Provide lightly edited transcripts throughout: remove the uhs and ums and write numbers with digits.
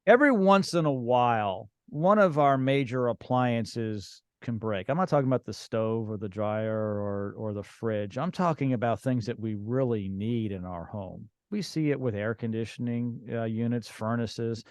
Every once in a while, one of our major appliances can break. I'm not talking about the stove or the dryer or the fridge. I'm talking about things that we really need in our home. We see it with air conditioning units, furnaces,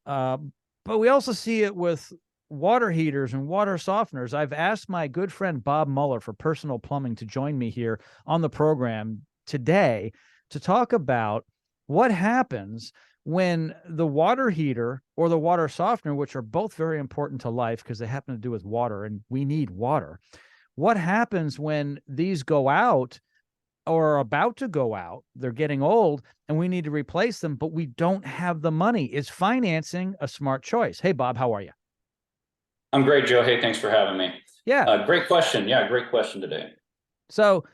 uh, but we also see it with water heaters and water softeners. I've asked my good friend Bob Muller for Personal Plumbing to join me here on the program today to talk about what happens when the water heater or the water softener, which are both very important to life because they happen to do with water and we need water. What happens when these go out or are about to go out? They're getting old and we need to replace them, but we don't have the money. Is financing a smart choice? Hey, Bob, how are you? I'm great, Joe. Hey, thanks for having me. Yeah. Great question. Yeah, great question today. So,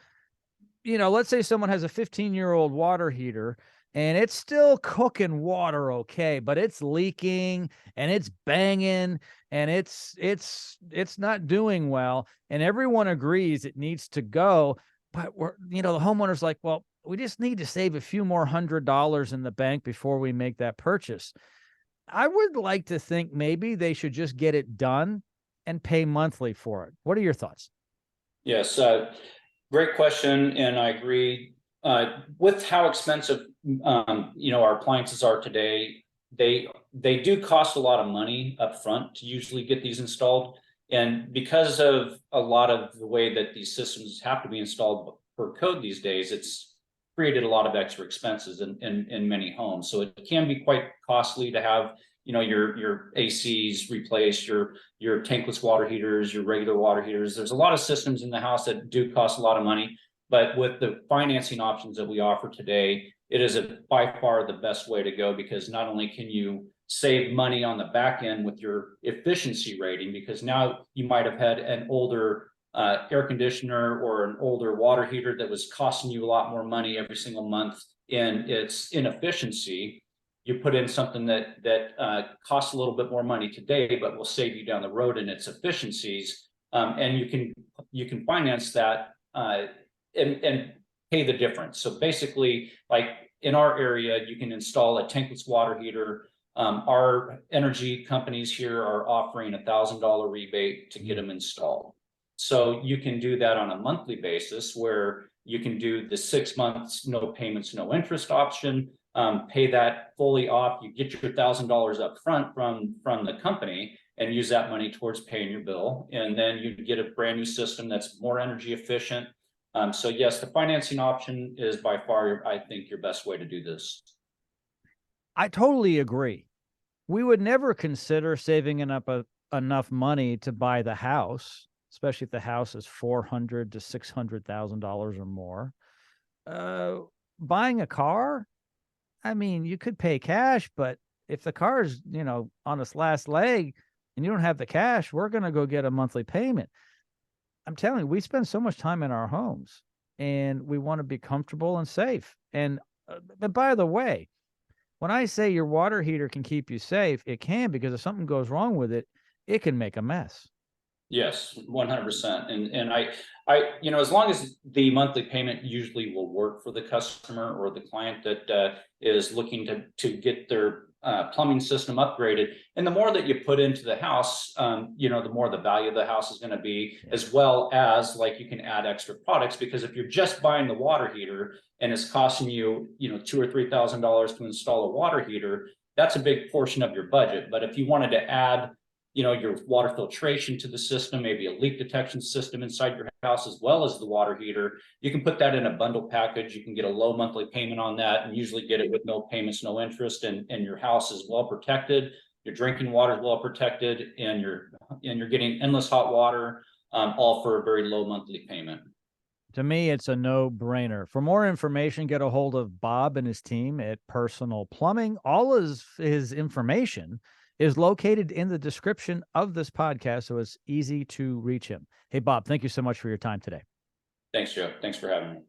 let's say someone has a 15-year-old water heater and it's still cooking water okay, but it's leaking and it's banging and it's not doing well, and everyone agrees it needs to go, but the homeowner's like, well, we just need to save a few more $100 in the bank before we make that purchase. I would like to think maybe they should just get it done and pay monthly for it. What are your thoughts? Yes, great question, and I agree. With how expensive our appliances are today, they do cost a lot of money up front to usually get these installed. And because of a lot of the way that these systems have to be installed per code these days, it's created a lot of extra expenses in many homes. So it can be quite costly to have your ACs replaced, your tankless water heaters, your regular water heaters. There's a lot of systems in the house that do cost a lot of money, but with the financing options that we offer today, it is by far the best way to go, because not only can you save money on the back end with your efficiency rating, because now you might have had an older air conditioner or an older water heater that was costing you a lot more money every single month in its inefficiency. You put in something that costs a little bit more money today, but will save you down the road in its efficiencies, and you can finance that and pay the difference. So basically, like in our area, you can install a tankless water heater. Our energy companies here are offering $1,000 rebate to get them installed. So you can do that on a monthly basis, where you can do the 6 months, no payments, no interest option. Pay that fully off. You get your $1,000 up front from the company and use that money towards paying your bill. And then you get a brand new system that's more energy efficient. So yes, the financing option is by far, I think, your best way to do this. I totally agree. We would never consider saving enough money to buy the house, especially if the house is $400,000 to $600,000 or more. Buying a car, I mean, you could pay cash, but if the car is, on its last leg and you don't have the cash, we're going to go get a monthly payment. I'm telling you, we spend so much time in our homes and we want to be comfortable and safe. And by the way, when I say your water heater can keep you safe, it can, because if something goes wrong with it, it can make a mess. Yes, 100%. And as long as the monthly payment usually will work for the customer or the client that is looking to get their plumbing system upgraded, and the more that you put into the house, the more the value of the house is going to be, as well as, like, you can add extra products, because if you're just buying the water heater and it's costing you, $2,000 or $3,000 to install a water heater, that's a big portion of your budget. But if you wanted to add your water filtration to the system, maybe a leak detection system inside your house, as well as the water heater, you can put that in a bundle package. You can get a low monthly payment on that and usually get it with no payments, no interest, and your house is well protected. Your drinking water is well protected, and you're getting endless hot water, all for a very low monthly payment. To me, it's a no-brainer. For more information, get a hold of Bob and his team at Personal Plumbing. All his information is located in the description of this podcast, so it's easy to reach him. Hey, Bob, thank you so much for your time today. Thanks, Joe. Thanks for having me.